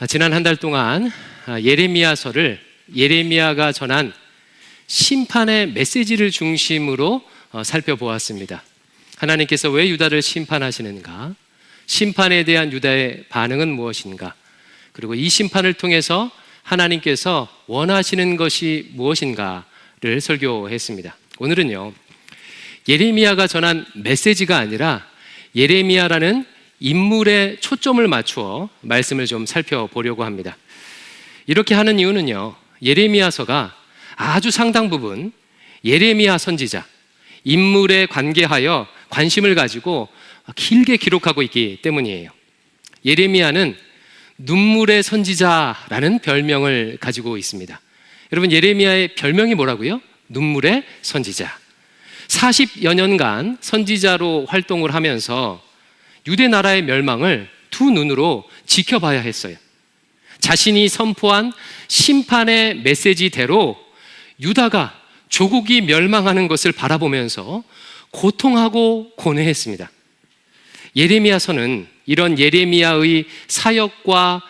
지난 한 달 동안 예레미야서를 예레미야가 전한 심판의 메시지를 중심으로 살펴보았습니다. 하나님께서 왜 유다를 심판하시는가? 심판에 대한 유다의 반응은 무엇인가? 그리고 이 심판을 통해서 하나님께서 원하시는 것이 무엇인가를 설교했습니다. 오늘은요, 예레미야가 전한 메시지가 아니라 예레미야라는 인물에 초점을 맞추어 말씀을 좀 살펴보려고 합니다. 이렇게 하는 이유는요, 예레미야서가 아주 상당 부분 예레미야 선지자, 인물에 관계하여 관심을 가지고 길게 기록하고 있기 때문이에요. 예레미야는 눈물의 선지자라는 별명을 가지고 있습니다. 여러분, 예레미야의 별명이 뭐라고요? 눈물의 선지자. 40여 년간 선지자로 활동을 하면서 유대 나라의 멸망을 두 눈으로 지켜봐야 했어요. 자신이 선포한 심판의 메시지대로 유다가 조국이 멸망하는 것을 바라보면서 고통하고 고뇌했습니다. 예레미야서는 이런 예레미야의 사역과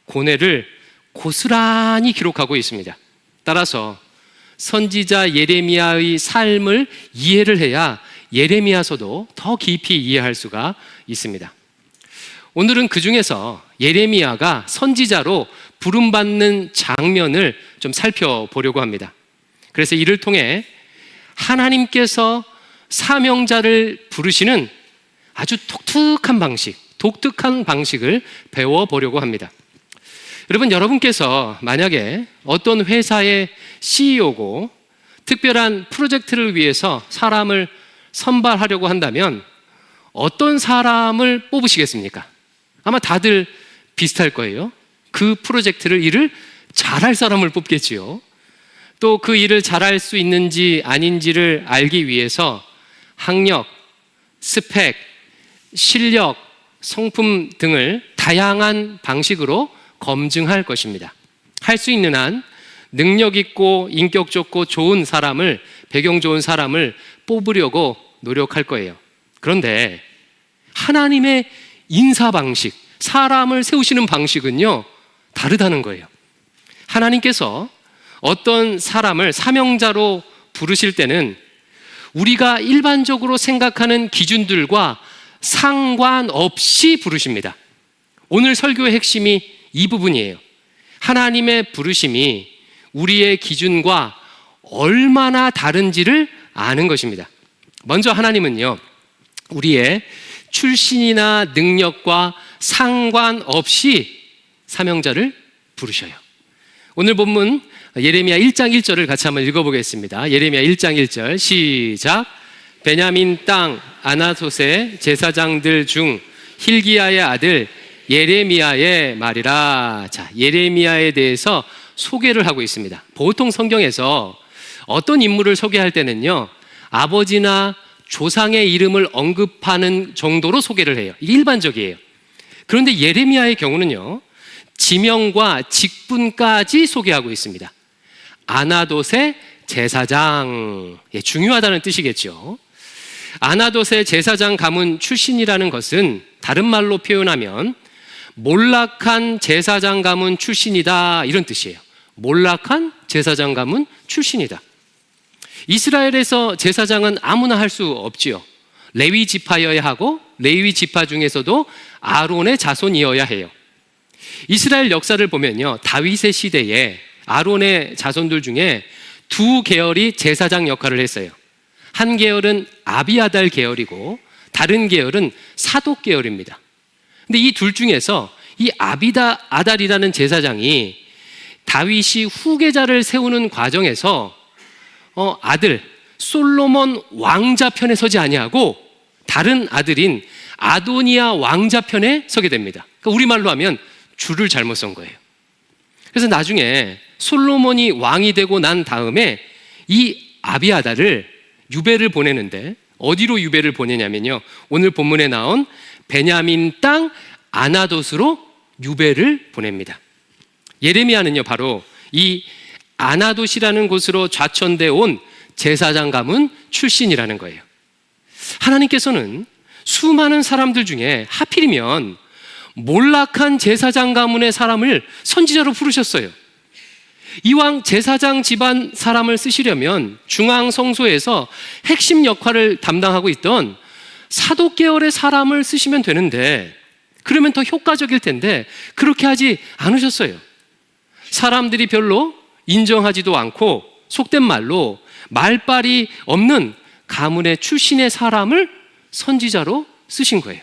고뇌를 고스란히 기록하고 있습니다. 따라서 선지자 예레미야의 삶을 이해를 해야 예레미야서도 더 깊이 이해할 수가 있습니다. 오늘은 그 중에서 예레미야가 선지자로 부름받는 장면을 좀 살펴보려고 합니다. 그래서 이를 통해 하나님께서 사명자를 부르시는 아주 독특한 방식을 배워보려고 합니다. 여러분께서 만약에 어떤 회사의 CEO고 특별한 프로젝트를 위해서 사람을 선발하려고 한다면 어떤 사람을 뽑으시겠습니까? 아마 다들 비슷할 거예요. 그 프로젝트를 일을 잘할 사람을 뽑겠지요. 또 그 일을 잘할 수 있는지 아닌지를 알기 위해서 학력, 스펙, 실력, 성품 등을 다양한 방식으로 검증할 것입니다. 할 수 있는 한 능력 있고 인격 좋고 좋은 사람을, 배경 좋은 사람을 뽑으려고 노력할 거예요. 그런데 하나님의 인사 방식, 사람을 세우시는 방식은요, 다르다는 거예요. 하나님께서 어떤 사람을 사명자로 부르실 때는 우리가 일반적으로 생각하는 기준들과 상관없이 부르십니다. 오늘 설교의 핵심이 이 부분이에요. 하나님의 부르심이 우리의 기준과 얼마나 다른지를 아는 것입니다. 먼저 하나님은요, 우리의 출신이나 능력과 상관없이 사명자를 부르셔요. 오늘 본문 예레미야 1장 1절을 같이 한번 읽어보겠습니다. 예레미야 1장 1절 시작. 베냐민 땅 아나솥의 제사장들 중 힐기야의 아들 예레미야의 말이라. 자, 예레미야에 대해서 소개를 하고 있습니다. 보통 성경에서 어떤 인물을 소개할 때는요, 아버지나 조상의 이름을 언급하는 정도로 소개를 해요. 이게 일반적이에요. 그런데 예레미야의 경우는요, 지명과 직분까지 소개하고 있습니다. 아나돗의 제사장, 중요하다는 뜻이겠죠. 아나돗의 제사장 가문 출신이라는 것은 다른 말로 표현하면 몰락한 제사장 가문 출신이다, 이런 뜻이에요. 몰락한 제사장 가문 출신이다. 이스라엘에서 제사장은 아무나 할 수 없지요. 레위 지파여야 하고 레위 지파 중에서도 아론의 자손이어야 해요. 이스라엘 역사를 보면요, 다윗의 시대에 아론의 자손들 중에 두 계열이 제사장 역할을 했어요. 한 계열은 아비아달 계열이고 다른 계열은 사독 계열입니다. 근데 이 둘 중에서 이 아비아달이라는 제사장이 다윗이 후계자를 세우는 과정에서 아들 솔로몬 왕자 편에 서지 아니하고 다른 아들인 아도니아 왕자 편에 서게 됩니다. 그러니까 우리말로 하면 줄을 잘못 선 거예요. 그래서 나중에 솔로몬이 왕이 되고 난 다음에 이 아비아달을 유배를 보내는데, 어디로 유배를 보내냐면요, 오늘 본문에 나온 베냐민 땅 아나돗으로 유배를 보냅니다. 예레미야는요, 바로 이 아나돗이라는 곳으로 좌천돼 온 제사장 가문 출신이라는 거예요. 하나님께서는 수많은 사람들 중에 하필이면 몰락한 제사장 가문의 사람을 선지자로 부르셨어요. 이왕 제사장 집안 사람을 쓰시려면 중앙 성소에서 핵심 역할을 담당하고 있던 사독 계열의 사람을 쓰시면 되는데, 그러면 더 효과적일 텐데 그렇게 하지 않으셨어요. 사람들이 별로 인정하지도 않고 속된 말로 말빨이 없는 가문의 출신의 사람을 선지자로 쓰신 거예요.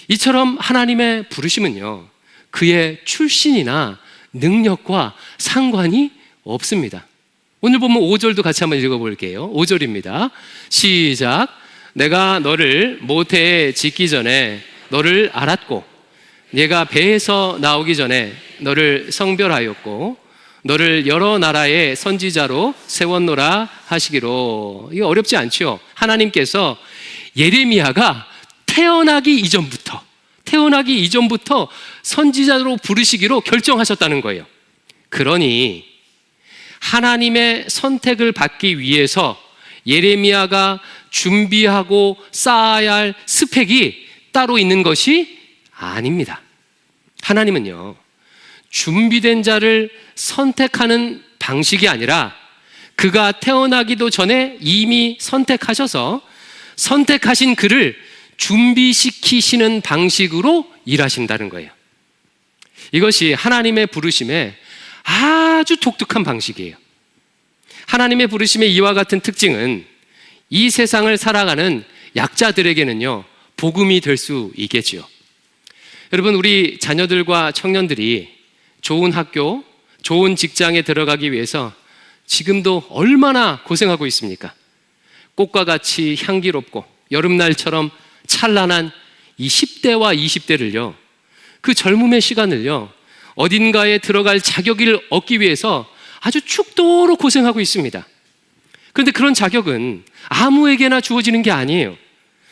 이처럼 하나님의 부르심은요, 그의 출신이나 능력과 상관이 없습니다. 오늘 보면 5절도 같이 한번 읽어볼게요. 5절입니다. 시작. 내가 너를 모태에 짓기 전에 너를 알았고, 네가 배에서 나오기 전에 너를 성별하였고, 너를 여러 나라의 선지자로 세웠노라 하시기로. 이거 어렵지 않죠? 하나님께서 예레미야가 태어나기 이전부터 선지자로 부르시기로 결정하셨다는 거예요. 그러니 하나님의 선택을 받기 위해서 예레미야가 준비하고 쌓아야 할 스펙이 따로 있는 것이 아닙니다. 하나님은요, 준비된 자를 선택하는 방식이 아니라 그가 태어나기도 전에 이미 선택하셔서 선택하신 그를 준비시키시는 방식으로 일하신다는 거예요. 이것이 하나님의 부르심의 아주 독특한 방식이에요. 하나님의 부르심의 이와 같은 특징은 이 세상을 살아가는 약자들에게는요, 복음이 될 수 있겠지요. 여러분, 우리 자녀들과 청년들이 좋은 학교, 좋은 직장에 들어가기 위해서 지금도 얼마나 고생하고 있습니까? 꽃과 같이 향기롭고 여름날처럼 찬란한 이 10대와 20대를요, 그 젊음의 시간을요, 어딘가에 들어갈 자격을 얻기 위해서 아주 죽도록 고생하고 있습니다. 그런데 그런 자격은 아무에게나 주어지는 게 아니에요.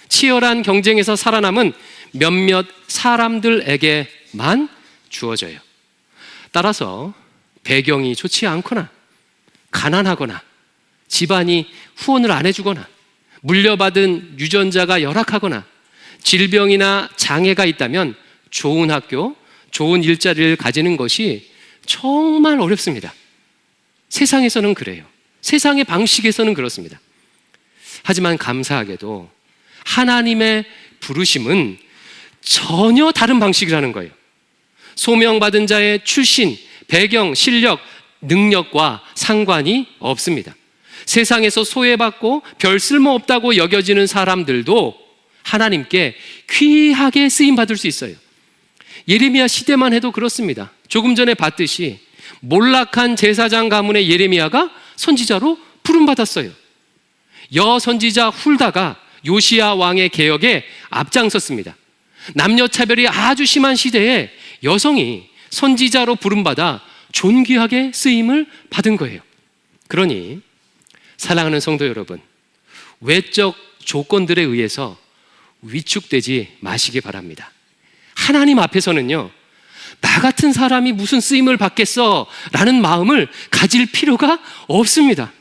치열한 경쟁에서 살아남은 몇몇 사람들에게만 주어져요. 따라서 배경이 좋지 않거나 가난하거나 집안이 후원을 안 해주거나 물려받은 유전자가 열악하거나 질병이나 장애가 있다면 좋은 학교, 좋은 일자리를 가지는 것이 정말 어렵습니다. 세상에서는 그래요. 세상의 방식에서는 그렇습니다. 하지만 감사하게도 하나님의 부르심은 전혀 다른 방식이라는 거예요. 소명받은 자의 출신, 배경, 실력, 능력과 상관이 없습니다. 세상에서 소외받고 별 쓸모없다고 여겨지는 사람들도 하나님께 귀하게 쓰임받을 수 있어요. 예레미야 시대만 해도 그렇습니다. 조금 전에 봤듯이 몰락한 제사장 가문의 예레미야가 선지자로 부름받았어요. 여선지자 훌다가 요시야 왕의 개혁에 앞장섰습니다. 남녀차별이 아주 심한 시대에 여성이 선지자로 부름받아 존귀하게 쓰임을 받은 거예요. 그러니 사랑하는 성도 여러분, 외적 조건들에 의해서 위축되지 마시기 바랍니다. 하나님 앞에서는요, 나 같은 사람이 무슨 쓰임을 받겠어 라는 마음을 가질 필요가 없습니다.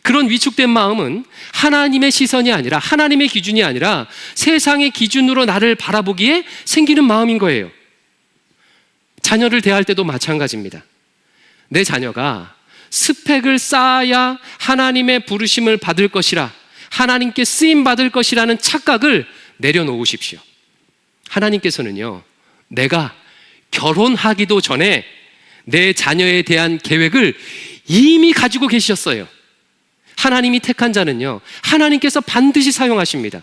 그런 위축된 마음은 하나님의 시선이 아니라, 하나님의 기준이 아니라 세상의 기준으로 나를 바라보기에 생기는 마음인 거예요. 자녀를 대할 때도 마찬가지입니다. 내 자녀가 스펙을 쌓아야 하나님의 부르심을 받을 것이라, 하나님께 쓰임 받을 것이라는 착각을 내려놓으십시오. 하나님께서는요, 내가 결혼하기도 전에 내 자녀에 대한 계획을 이미 가지고 계셨어요. 하나님이 택한 자는요, 하나님께서 반드시 사용하십니다.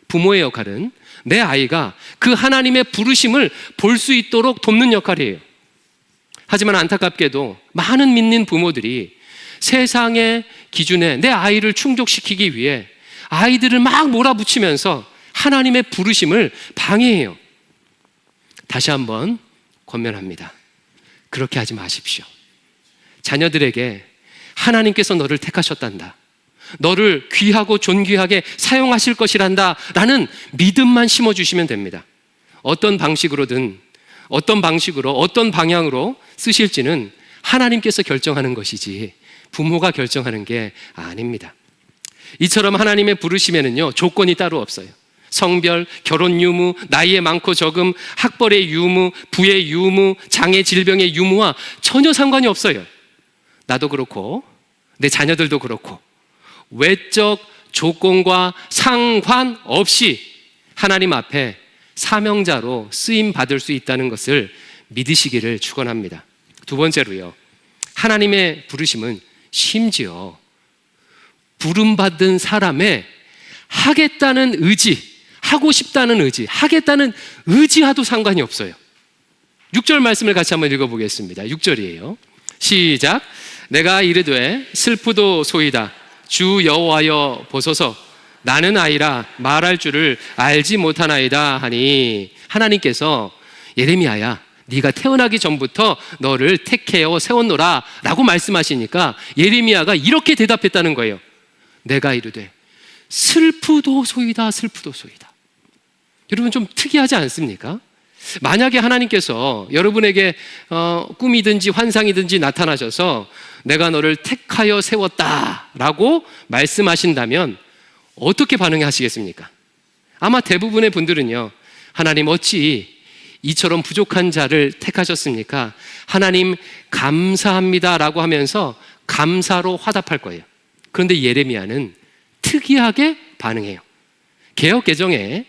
부모의 역할은 내 아이가 그 하나님의 부르심을 볼 수 있도록 돕는 역할이에요. 하지만 안타깝게도 많은 믿는 부모들이 세상의 기준에 내 아이를 충족시키기 위해 아이들을 막 몰아붙이면서 하나님의 부르심을 방해해요. 다시 한번 권면합니다. 그렇게 하지 마십시오. 자녀들에게 하나님께서 너를 택하셨단다, 너를 귀하고 존귀하게 사용하실 것이란다 라는 믿음만 심어주시면 됩니다. 어떤 방식으로든 어떤 방향으로 쓰실지는 하나님께서 결정하는 것이지 부모가 결정하는 게 아닙니다. 이처럼 하나님의 부르심에는요, 조건이 따로 없어요. 성별, 결혼 유무, 나이의 많고 적음, 학벌의 유무, 부의 유무, 장애, 질병의 유무와 전혀 상관이 없어요. 나도 그렇고 내 자녀들도 그렇고 외적 조건과 상관없이 하나님 앞에 사명자로 쓰임 받을 수 있다는 것을 믿으시기를 축원합니다. 두 번째로요, 하나님의 부르심은 심지어 부름받은 사람의 하겠다는 의지, 하고 싶다는 의지, 하겠다는 의지와도 상관이 없어요. 6절 말씀을 같이 한번 읽어보겠습니다. 6절이에요. 시작. 내가 이르되 슬프도소이다. 주 여호와여 보소서. 나는 아이라 말할 줄을 알지 못하나이다 하니, 하나님께서 예레미야야, 네가 태어나기 전부터 너를 택하여 세웠노라 라고 말씀하시니까 예레미야가 이렇게 대답했다는 거예요. 내가 이르되 슬프도소이다, 슬프도소이다. 여러분, 좀 특이하지 않습니까? 만약에 하나님께서 여러분에게 꿈이든지 환상이든지 나타나셔서 내가 너를 택하여 세웠다라고 말씀하신다면 어떻게 반응하시겠습니까? 아마 대부분의 분들은요, 하나님 어찌 이처럼 부족한 자를 택하셨습니까? 하나님 감사합니다라고 하면서 감사로 화답할 거예요. 그런데 예레미야는 특이하게 반응해요. 개역 개정에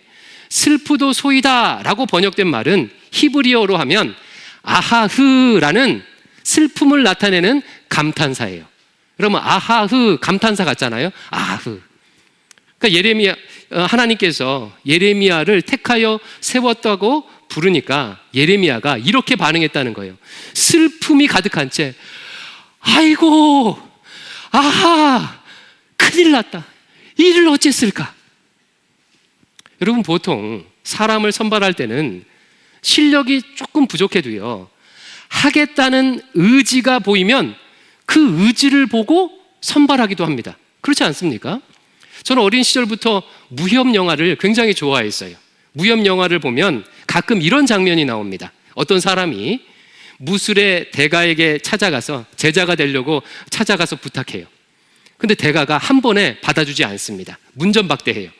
슬프도소이다 라고 번역된 말은 히브리어로 하면 아하흐라는 슬픔을 나타내는 감탄사예요. 그러면 아하흐, 감탄사 같잖아요. 아하흐. 그러니까 하나님께서 예레미야를 택하여 세웠다고 부르니까 예레미야가 이렇게 반응했다는 거예요. 슬픔이 가득한 채, 아이고, 아하, 큰일 났다. 이를 어쨌을까? 여러분, 보통 사람을 선발할 때는 실력이 조금 부족해도요, 하겠다는 의지가 보이면 그 의지를 보고 선발하기도 합니다. 그렇지 않습니까? 저는 어린 시절부터 무협 영화를 굉장히 좋아했어요. 무협 영화를 보면 가끔 이런 장면이 나옵니다. 어떤 사람이 무술의 대가에게 찾아가서 제자가 되려고 찾아가서 부탁해요. 근데 대가가 한 번에 받아주지 않습니다. 문전박대해요.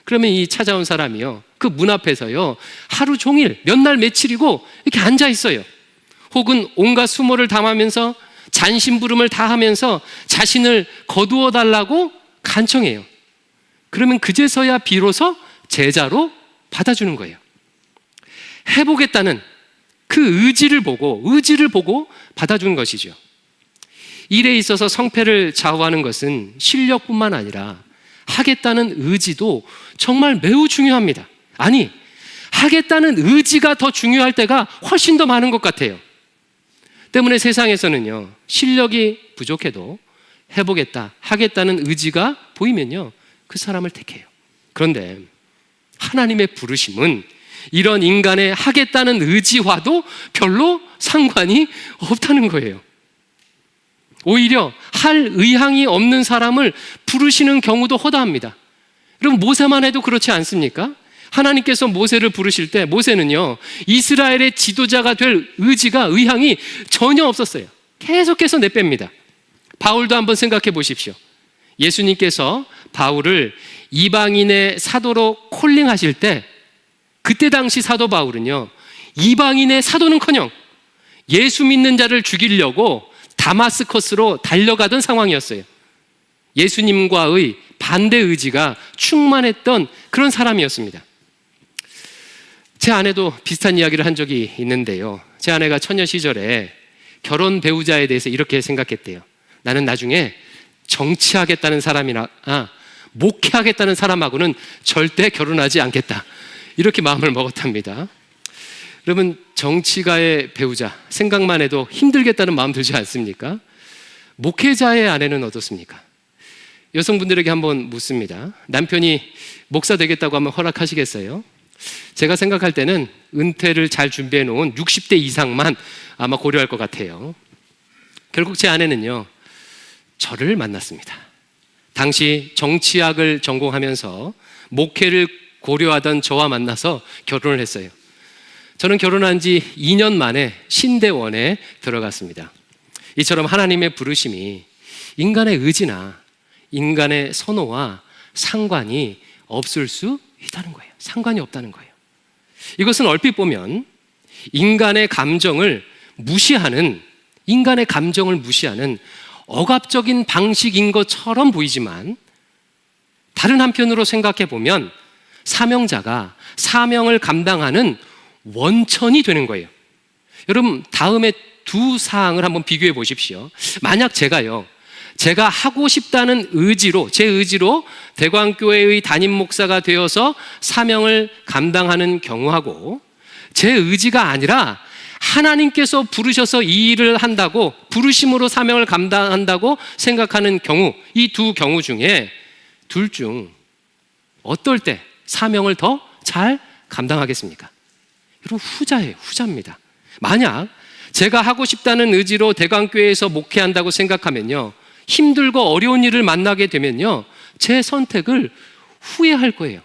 그러면 이 찾아온 사람이요, 그 문 앞에서요, 하루 종일 몇 날 며칠이고 이렇게 앉아 있어요. 혹은 온갖 수모를 담으면서 잔심부름을 다 하면서 자신을 거두어 달라고 간청해요. 그러면 그제서야 비로소 제자로 받아주는 거예요. 해보겠다는 그 의지를 보고 받아주는 것이죠. 일에 있어서 성패를 좌우하는 것은 실력뿐만 아니라 하겠다는 의지도 정말 매우 중요합니다. 아니, 하겠다는 의지가 더 중요할 때가 훨씬 더 많은 것 같아요. 때문에 세상에서는요, 실력이 부족해도 해보겠다, 하겠다는 의지가 보이면요, 그 사람을 택해요. 그런데 하나님의 부르심은 이런 인간의 하겠다는 의지와도 별로 상관이 없다는 거예요. 오히려 할 의향이 없는 사람을 부르시는 경우도 허다합니다. 여러분, 모세만 해도 그렇지 않습니까? 하나님께서 모세를 부르실 때 모세는요, 이스라엘의 지도자가 될 의향이 전혀 없었어요. 계속해서 내뺍니다. 바울도 한번 생각해 보십시오. 예수님께서 바울을 이방인의 사도로 콜링하실 때, 그때 당시 사도 바울은요, 이방인의 사도는커녕 예수 믿는 자를 죽이려고 다마스커스로 달려가던 상황이었어요. 예수님과의 반대 의지가 충만했던 그런 사람이었습니다. 제 아내도 비슷한 이야기를 한 적이 있는데요, 제 아내가 처녀 시절에 결혼 배우자에 대해서 이렇게 생각했대요. 나는 나중에 정치하겠다는 사람이나 목회하겠다는 사람하고는 절대 결혼하지 않겠다, 이렇게 마음을 먹었답니다. 여러분, 정치가의 배우자 생각만 해도 힘들겠다는 마음 들지 않습니까? 목회자의 아내는 어떻습니까? 여성분들에게 한번 묻습니다. 남편이 목사 되겠다고 하면 허락하시겠어요? 제가 생각할 때는 은퇴를 잘 준비해 놓은 60대 이상만 아마 고려할 것 같아요. 결국 제 아내는요, 저를 만났습니다. 당시 정치학을 전공하면서 목회를 고려하던 저와 만나서 결혼을 했어요. 저는 결혼한 지 2년 만에 신대원에 들어갔습니다. 이처럼 하나님의 부르심이 인간의 의지나 인간의 선호와 상관이 없을 수 있다는 거예요. 상관이 없다는 거예요. 이것은 얼핏 보면 인간의 감정을 무시하는 억압적인 방식인 것처럼 보이지만, 다른 한편으로 생각해 보면 사명자가 사명을 감당하는 원천이 되는 거예요. 여러분, 다음에 두 사항을 한번 비교해 보십시오. 만약 제가 하고 싶다는 제 의지로 대광교회의 담임 목사가 되어서 사명을 감당하는 경우하고, 제 의지가 아니라 하나님께서 부르셔서 이 일을 한다고, 부르심으로 사명을 감당한다고 생각하는 경우, 이 두 경우 중에 둘 중 어떨 때 사명을 더 잘 감당하겠습니까? 여러분, 후자입니다. 만약 제가 하고 싶다는 의지로 대광교회에서 목회한다고 생각하면요, 힘들고 어려운 일을 만나게 되면요, 제 선택을 후회할 거예요.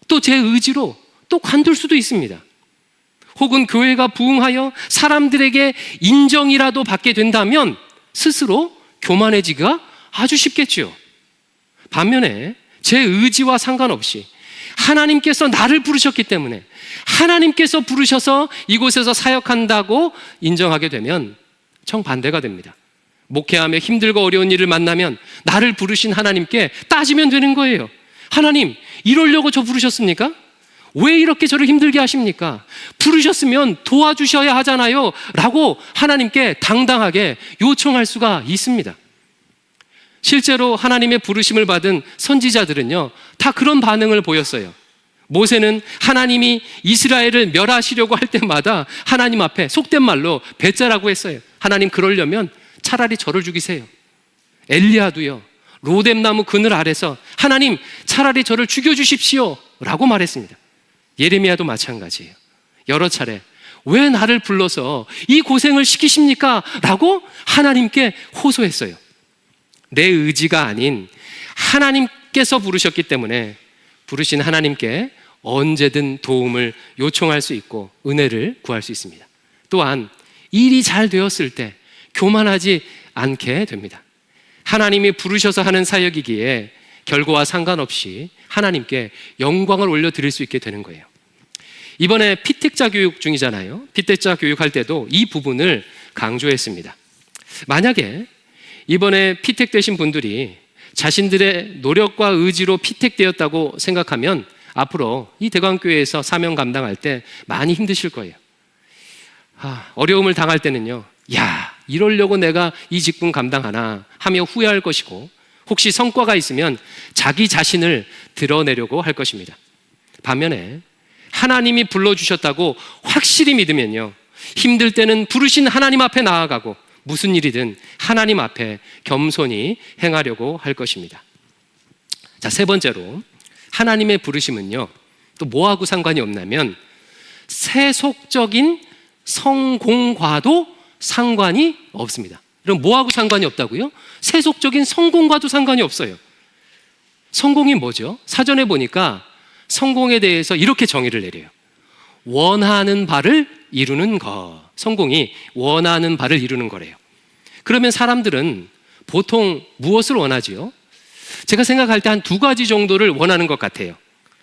또 제 의지로 또 관둘 수도 있습니다. 혹은 교회가 부흥하여 사람들에게 인정이라도 받게 된다면 스스로 교만해지기가 아주 쉽겠지요. 반면에 제 의지와 상관없이 하나님께서 나를 부르셨기 때문에, 하나님께서 부르셔서 이곳에서 사역한다고 인정하게 되면 정반대가 됩니다. 목회하며 힘들고 어려운 일을 만나면 나를 부르신 하나님께 따지면 되는 거예요. 하나님, 이러려고 저 부르셨습니까? 왜 이렇게 저를 힘들게 하십니까? 부르셨으면 도와주셔야 하잖아요 라고 하나님께 당당하게 요청할 수가 있습니다. 실제로 하나님의 부르심을 받은 선지자들은요, 다 그런 반응을 보였어요. 모세는 하나님이 이스라엘을 멸하시려고 할 때마다 하나님 앞에 속된 말로 배짜라고 했어요. 하나님, 그러려면 차라리 저를 죽이세요. 엘리야도요, 로뎀나무 그늘 아래서 하나님, 차라리 저를 죽여주십시오 라고 말했습니다. 예레미야도 마찬가지예요. 여러 차례 왜 나를 불러서 이 고생을 시키십니까? 라고 하나님께 호소했어요. 내 의지가 아닌 하나님께서 부르셨기 때문에 부르신 하나님께 언제든 도움을 요청할 수 있고 은혜를 구할 수 있습니다. 또한 일이 잘 되었을 때 교만하지 않게 됩니다. 하나님이 부르셔서 하는 사역이기에 결과와 상관없이 하나님께 영광을 올려드릴 수 있게 되는 거예요. 이번에 피택자 교육 중이잖아요. 피택자 교육할 때도 이 부분을 강조했습니다. 만약에 이번에 피택되신 분들이 자신들의 노력과 의지로 피택되었다고 생각하면 앞으로 이 대광교회에서 사명 감당할 때 많이 힘드실 거예요. 어려움을 당할 때는요, 이러려고 내가 이 직분 감당하나 하며 후회할 것이고, 혹시 성과가 있으면 자기 자신을 드러내려고 할 것입니다. 반면에 하나님이 불러주셨다고 확실히 믿으면요, 힘들 때는 부르신 하나님 앞에 나아가고 무슨 일이든 하나님 앞에 겸손히 행하려고 할 것입니다. 자, 세 번째로, 하나님의 부르심은요, 또 뭐하고 상관이 없냐면 세속적인 성공과도 상관이 없습니다. 그럼 뭐하고 상관이 없다고요? 세속적인 성공과도 상관이 없어요. 성공이 뭐죠? 사전에 보니까 성공에 대해서 이렇게 정의를 내려요. 원하는 바를 이루는 것. 성공이 원하는 바를 이루는 거래요. 그러면 사람들은 보통 무엇을 원하지요? 제가 생각할 때 한 두 가지 정도를 원하는 것 같아요.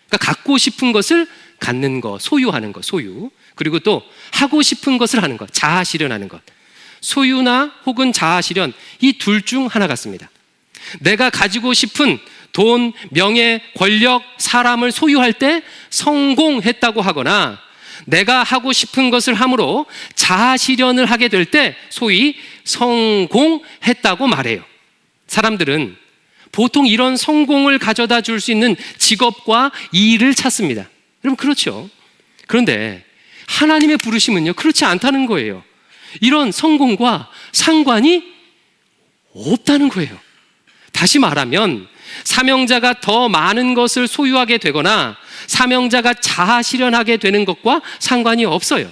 그러니까 갖고 싶은 것을 갖는 것, 소유하는 것, 소유. 그리고 또 하고 싶은 것을 하는 것, 자아 실현하는 것. 소유나 혹은 자아 실현, 이 둘 중 하나 같습니다. 내가 가지고 싶은 돈, 명예, 권력, 사람을 소유할 때 성공했다고 하거나, 내가 하고 싶은 것을 함으로 자아 실현을 하게 될 때 소위 성공했다고 말해요. 사람들은 보통 이런 성공을 가져다 줄 수 있는 직업과 일을 찾습니다. 여러분, 그렇죠? 그런데 하나님의 부르심은요, 그렇지 않다는 거예요. 이런 성공과 상관이 없다는 거예요. 다시 말하면 사명자가 더 많은 것을 소유하게 되거나 사명자가 자아 실현하게 되는 것과 상관이 없어요.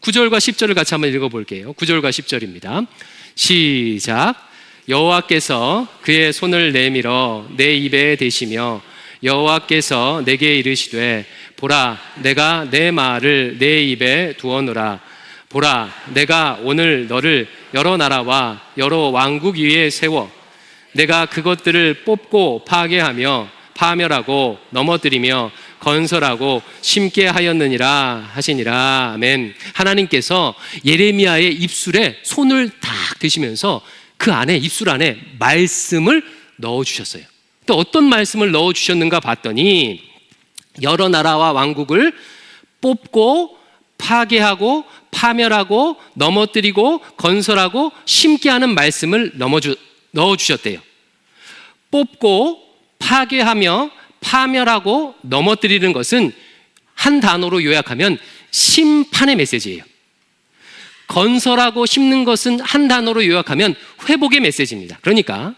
9절과 10절을 같이 한번 읽어볼게요. 9절과 10절입니다. 시작. 여호와께서 그의 손을 내밀어 내 입에 대시며 여호와께서 내게 이르시되 보라, 내가 내 말을 내 입에 두어노라. 보라, 내가 오늘 너를 여러 나라와 여러 왕국 위에 세워 내가 그것들을 뽑고 파괴하며 파멸하고 넘어뜨리며 건설하고 심게 하였느니라 하시니라. 아멘. 하나님께서 예레미야의 입술에 손을 탁 대시면서 그 안에, 입술 안에 말씀을 넣어주셨어요. 또 어떤 말씀을 넣어주셨는가 봤더니 여러 나라와 왕국을 뽑고 파괴하고 파멸하고 넘어뜨리고 건설하고 심게 하는 말씀을 넣어주셨대요. 뽑고 파괴하며 파멸하고 넘어뜨리는 것은 한 단어로 요약하면 심판의 메시지예요. 건설하고 심는 것은 한 단어로 요약하면 회복의 메시지입니다. 그러니까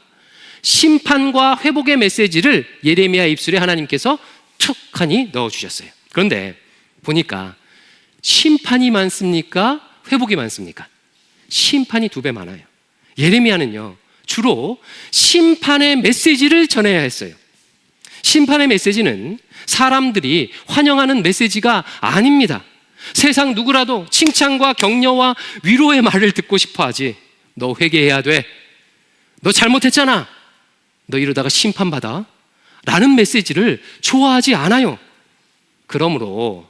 심판과 회복의 메시지를 예레미야 입술에 하나님께서 툭하니 넣어주셨어요. 그런데 보니까 심판이 많습니까? 회복이 많습니까? 심판이 2배 많아요. 예레미야는요, 주로 심판의 메시지를 전해야 했어요. 심판의 메시지는 사람들이 환영하는 메시지가 아닙니다. 세상 누구라도 칭찬과 격려와 위로의 말을 듣고 싶어 하지. 너 회개해야 돼. 너 잘못했잖아. 너 이러다가 심판받아. 라는 메시지를 좋아하지 않아요. 그러므로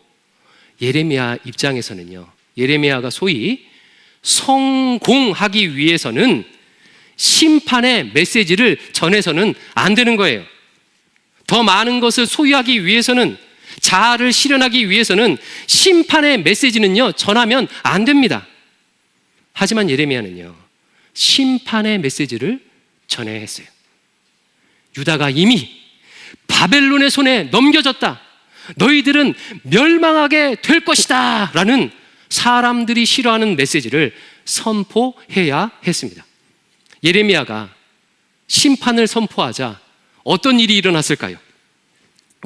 예레미야 입장에서는요, 예레미야가 소위 성공하기 위해서는 심판의 메시지를 전해서는 안 되는 거예요. 더 많은 것을 소유하기 위해서는, 자아를 실현하기 위해서는 심판의 메시지는요, 전하면 안 됩니다. 하지만 예레미야는요, 심판의 메시지를 전해야 했어요. 유다가 이미 바벨론의 손에 넘겨졌다. 너희들은 멸망하게 될 것이다. 라는 사람들이 싫어하는 메시지를 선포해야 했습니다. 예레미야가 심판을 선포하자 어떤 일이 일어났을까요?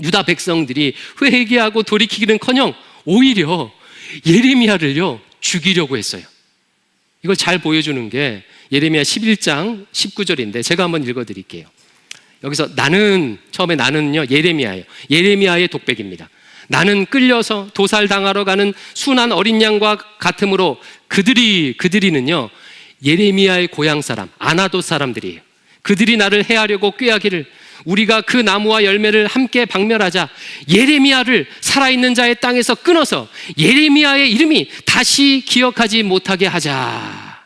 유다 백성들이 회개하고 돌이키기는커녕 오히려 예레미야를요 죽이려고 했어요. 이걸 잘 보여주는 게 예레미야 11장 19절인데 제가 한번 읽어드릴게요. 여기서 처음에 나는요 예레미야예요. 예레미야의 독백입니다. 나는 끌려서 도살당하러 가는 순한 어린 양과 같으므로 그들이는요 예레미야의 고향 사람 아나돗 사람들이에요. 그들이 나를 해하려고 꾀하기를 우리가 그 나무와 열매를 함께 박멸하자 예레미야를 살아있는 자의 땅에서 끊어서 예레미야의 이름이 다시 기억하지 못하게 하자.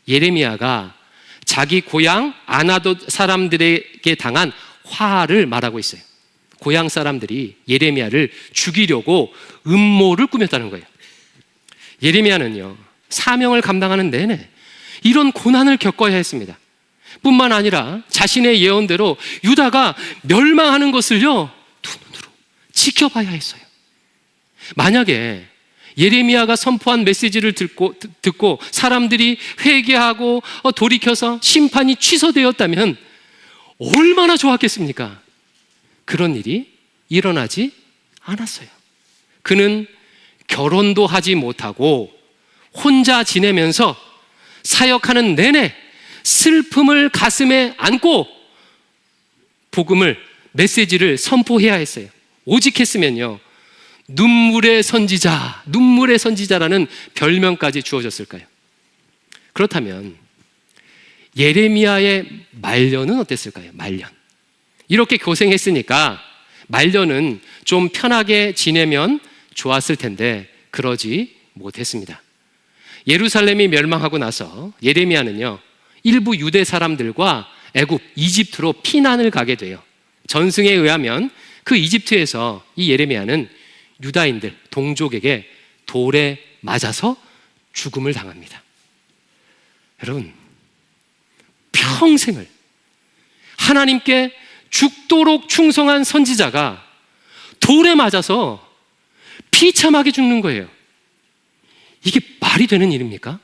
예레미야가 자기 고향 아나돗 사람들에게 당한 화를 말하고 있어요. 고향 사람들이 예레미야를 죽이려고 음모를 꾸몄다는 거예요. 예레미야는요 사명을 감당하는 내내 이런 고난을 겪어야 했습니다. 뿐만 아니라 자신의 예언대로 유다가 멸망하는 것을요 두 눈으로 지켜봐야 했어요. 만약에 예레미야가 선포한 메시지를 듣고 사람들이 회개하고 돌이켜서 심판이 취소되었다면 얼마나 좋았겠습니까? 그런 일이 일어나지 않았어요. 그는 결혼도 하지 못하고 혼자 지내면서 사역하는 내내 슬픔을 가슴에 안고 복음을, 메시지를 선포해야 했어요. 오직 했으면요 눈물의 선지자라는 별명까지 주어졌을까요? 그렇다면 예레미야의 말년은 어땠을까요? 말년. 이렇게 고생했으니까 말년은 좀 편하게 지내면 좋았을 텐데 그러지 못했습니다. 예루살렘이 멸망하고 나서 예레미야는요 일부 유대 사람들과 애굽, 이집트로 피난을 가게 돼요. 전승에 의하면 그 이집트에서 이 예레미야는 유다인들, 동족에게 돌에 맞아서 죽음을 당합니다. 여러분, 평생을 하나님께 죽도록 충성한 선지자가 돌에 맞아서 비참하게 죽는 거예요. 이게 말이 되는 일입니까?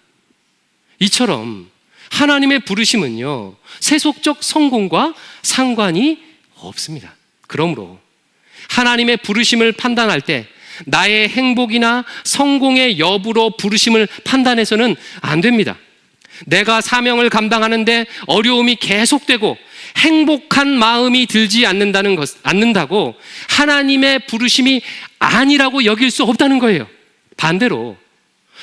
이처럼 하나님의 부르심은요 세속적 성공과 상관이 없습니다. 그러므로 하나님의 부르심을 판단할 때 나의 행복이나 성공의 여부로 부르심을 판단해서는 안 됩니다. 내가 사명을 감당하는데 어려움이 계속되고 행복한 마음이 들지 않는다고 하나님의 부르심이 아니라고 여길 수 없다는 거예요. 반대로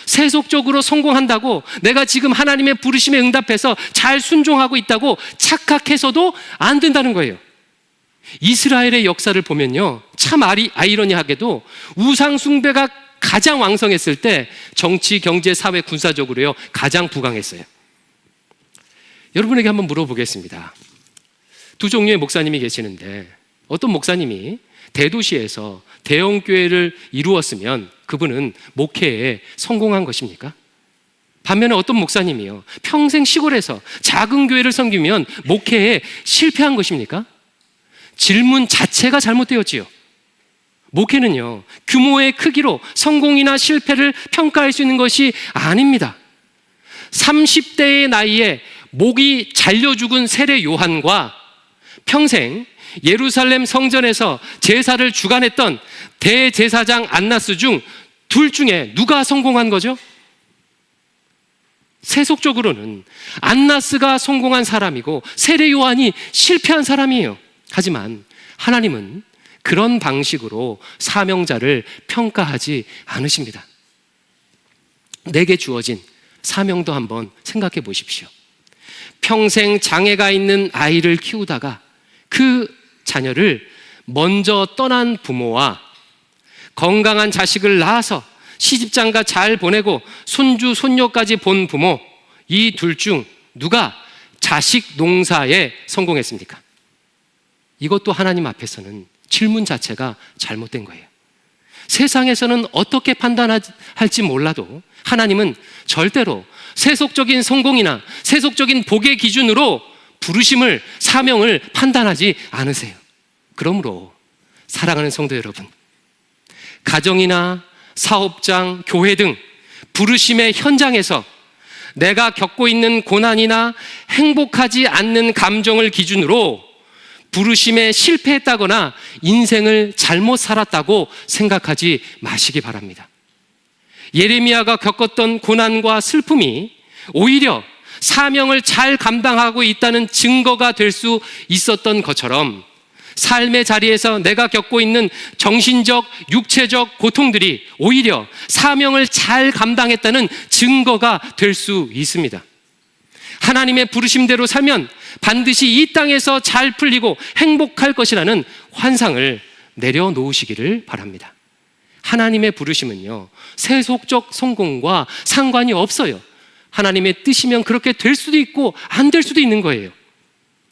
세속적으로 성공한다고 내가 지금 하나님의 부르심에 응답해서 잘 순종하고 있다고 착각해서도 안 된다는 거예요. 이스라엘의 역사를 보면요, 참 아이러니하게도 우상 숭배가 가장 왕성했을 때 정치, 경제, 사회, 군사적으로요 가장 부강했어요. 여러분에게 한번 물어보겠습니다. 두 종류의 목사님이 계시는데 어떤 목사님이 대도시에서 대형 교회를 이루었으면 그분은 목회에 성공한 것입니까? 반면에 어떤 목사님이요 평생 시골에서 작은 교회를 섬기면 목회에 실패한 것입니까? 질문 자체가 잘못되었지요. 목회는요 규모의 크기로 성공이나 실패를 평가할 수 있는 것이 아닙니다. 30대의 나이에 목이 잘려 죽은 세례 요한과 평생 예루살렘 성전에서 제사를 주관했던 대제사장 안나스 중 둘 중에 누가 성공한 거죠? 세속적으로는 안나스가 성공한 사람이고 세례 요한이 실패한 사람이에요. 하지만 하나님은 그런 방식으로 사명자를 평가하지 않으십니다. 내게 주어진 사명도 한번 생각해 보십시오. 평생 장애가 있는 아이를 키우다가 그 자녀를 먼저 떠난 부모와 건강한 자식을 낳아서 시집장가 잘 보내고 손주, 손녀까지 본 부모, 이 둘 중 누가 자식 농사에 성공했습니까? 이것도 하나님 앞에서는 질문 자체가 잘못된 거예요. 세상에서는 어떻게 판단할지 몰라도 하나님은 절대로 세속적인 성공이나 세속적인 복의 기준으로 부르심을, 사명을 판단하지 않으세요. 그러므로 사랑하는 성도 여러분, 가정이나 사업장, 교회 등 부르심의 현장에서 내가 겪고 있는 고난이나 행복하지 않는 감정을 기준으로 부르심에 실패했다거나 인생을 잘못 살았다고 생각하지 마시기 바랍니다. 예레미야가 겪었던 고난과 슬픔이 오히려 사명을 잘 감당하고 있다는 증거가 될 수 있었던 것처럼 삶의 자리에서 내가 겪고 있는 정신적, 육체적 고통들이 오히려 사명을 잘 감당했다는 증거가 될 수 있습니다. 하나님의 부르심대로 살면 반드시 이 땅에서 잘 풀리고 행복할 것이라는 환상을 내려놓으시기를 바랍니다. 하나님의 부르심은요, 세속적 성공과 상관이 없어요. 하나님의 뜻이면 그렇게 될 수도 있고 안 될 수도 있는 거예요.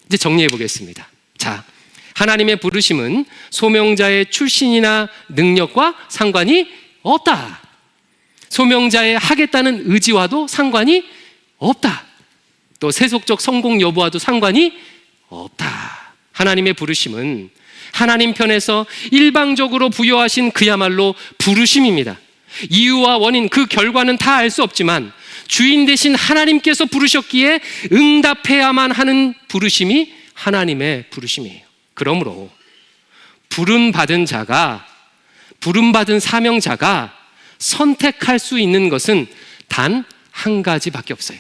이제 정리해 보겠습니다. 자, 하나님의 부르심은 소명자의 출신이나 능력과 상관이 없다. 소명자의 하겠다는 의지와도 상관이 없다. 또 세속적 성공 여부와도 상관이 없다. 하나님의 부르심은 하나님 편에서 일방적으로 부여하신 그야말로 부르심입니다. 이유와 원인, 그 결과는 다 알 수 없지만 주인 되신 하나님께서 부르셨기에 응답해야만 하는 부르심이 하나님의 부르심이에요. 그러므로 부름받은 사명자가 선택할 수 있는 것은 단 한 가지밖에 없어요.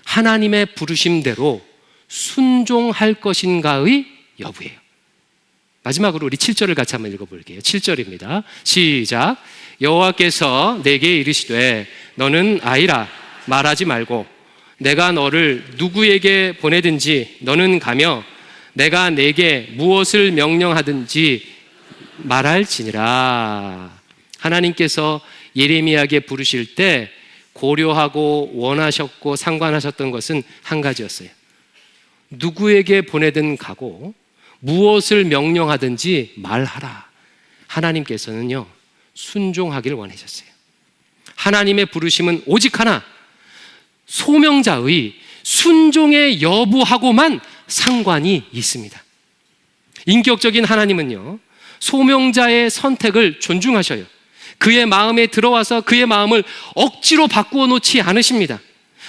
하나님의 부르심대로 순종할 것인가의 여부예요. 마지막으로 우리 7절을 같이 한번 읽어볼게요. 7절입니다. 시작. 여호와께서 내게 이르시되 너는 아이라 말하지 말고 내가 너를 누구에게 보내든지 너는 가며 내가 내게 무엇을 명령하든지 말할지니라. 하나님께서 예레미야에게 부르실 때 고려하고 원하셨고 상관하셨던 것은 한 가지였어요. 누구에게 보내든 가고 무엇을 명령하든지 말하라. 하나님께서는요, 순종하기를 원하셨어요. 하나님의 부르심은 오직 하나, 소명자의 순종의 여부하고만 상관이 있습니다. 인격적인 하나님은요, 소명자의 선택을 존중하셔요. 그의 마음에 들어와서 그의 마음을 억지로 바꾸어 놓지 않으십니다.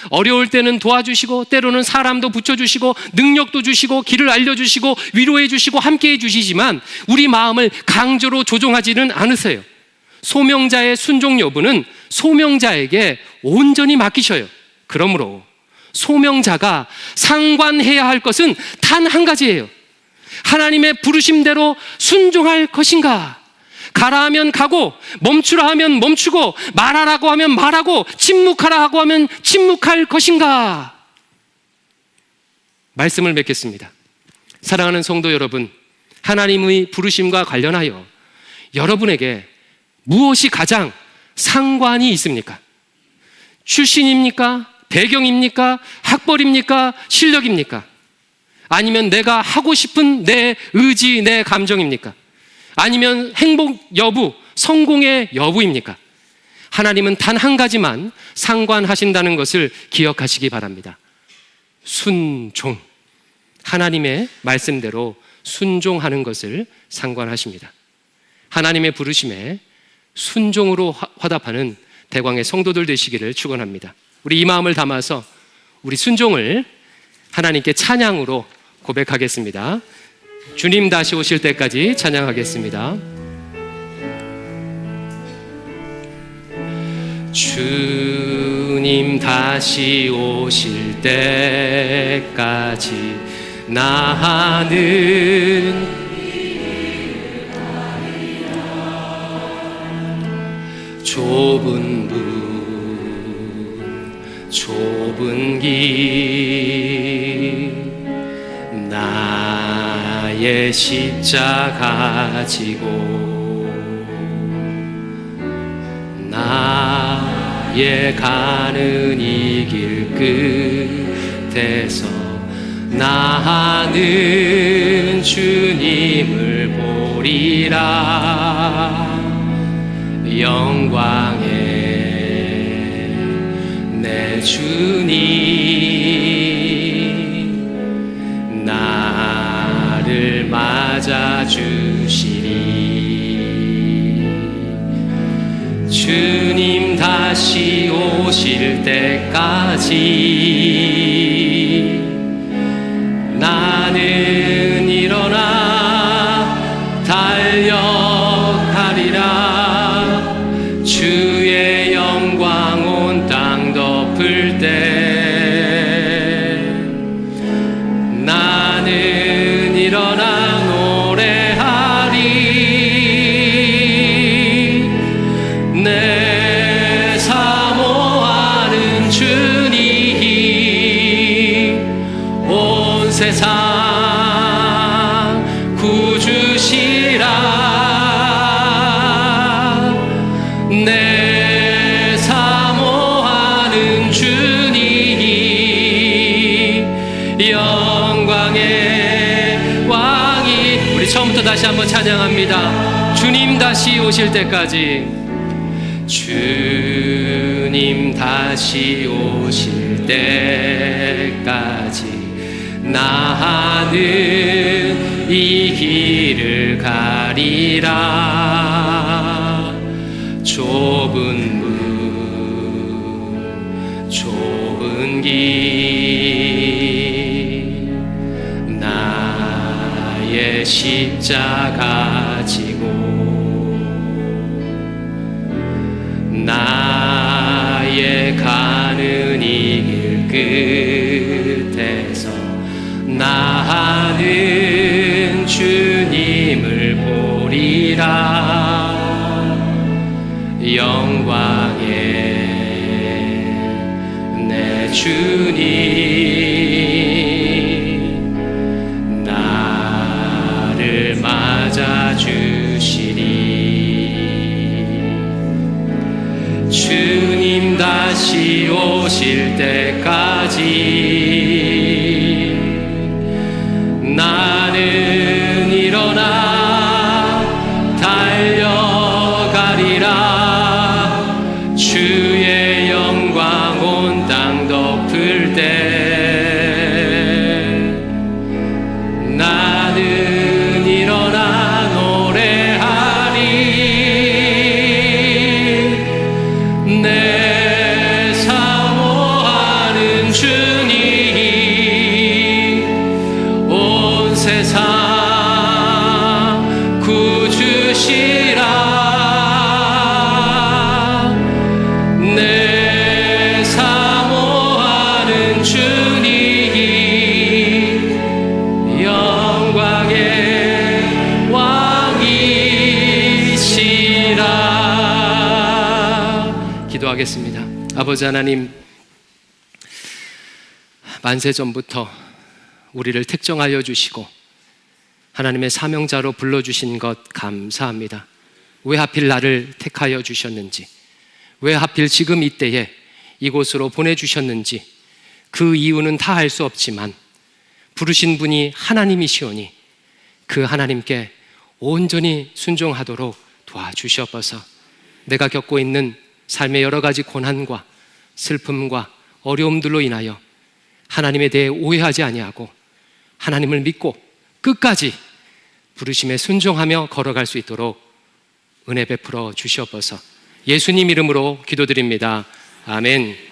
어려울 때는 도와주시고 때로는 사람도 붙여주시고 능력도 주시고 길을 알려주시고 위로해 주시고 함께해 주시지만 우리 마음을 강제로 조종하지는 않으세요. 소명자의 순종 여부는 소명자에게 온전히 맡기셔요. 그러므로 소명자가 상관해야 할 것은 단 한 가지예요. 하나님의 부르심대로 순종할 것인가? 가라 하면 가고, 멈추라 하면 멈추고, 말하라고 하면 말하고, 침묵하라고 하면 침묵할 것인가? 말씀을 맺겠습니다. 사랑하는 성도 여러분, 하나님의 부르심과 관련하여 여러분에게 무엇이 가장 상관이 있습니까? 출신입니까? 배경입니까? 학벌입니까? 실력입니까? 아니면 내가 하고 싶은 내 의지, 내 감정입니까? 아니면 행복 여부, 성공의 여부입니까? 하나님은 단 한 가지만 상관하신다는 것을 기억하시기 바랍니다. 순종. 하나님의 말씀대로 순종하는 것을 상관하십니다. 하나님의 부르심에 순종으로 화답하는 대광의 성도들 되시기를 축원합니다. 우리 이 마음을 담아서 우리 순종을 하나님께 찬양으로 고백하겠습니다. 주님 다시 오실 때까지 찬양하겠습니다. 주님 다시 오실 때까지 나는 좁은 문, 좁은 길, 나의 십자가 지고 나의 가는 이 길 끝에서 나는 주님을 보리라. 영광의 내 주님 나를 맞아주시리. 주님 다시 오실 때까지 나는 일어나 달려가리라. 주의 영광 온 땅 덮을 때 나는 일어나 노래하리. 내 사모하는 주님 온 세상 구주시라. 내 사모하는 주님 영광의 왕이. 우리 처음부터 다시 한번 찬양합니다. 주님 다시 오실 때까지. 주님 다시 오실 때까지 나는 이 길을 가리라. 좁은 문, 좁은 길, 나의 십자가 지고 나의 가는 이 길 끝에서 나는 주님을 보리라. 영광의 내 주님 나를 맞아주시리. 주님 다시 오실 때까지 나는 일어나 달려가리라. 주의 영광 온 땅 덮을 때 나는 일어나 노래하리. 내 사모하는 주님 온 세상 구주시라. 내 사모하는 주님 영광의 왕이시라. 기도하겠습니다. 아버지 하나님, 만세 전부터 우리를 택정하여 주시고 하나님의 사명자로 불러주신 것 감사합니다. 왜 하필 나를 택하여 주셨는지, 왜 하필 지금 이때에 이곳으로 보내주셨는지 그 이유는 다 알 수 없지만 부르신 분이 하나님이시오니 그 하나님께 온전히 순종하도록 도와주시옵소서. 내가 겪고 있는 삶의 여러 가지 고난과 슬픔과 어려움들로 인하여 하나님에 대해 오해하지 아니하고 하나님을 믿고 끝까지 부르심에 순종하며 걸어갈 수 있도록 은혜 베풀어 주시옵소서. 예수님 이름으로 기도드립니다. 아멘.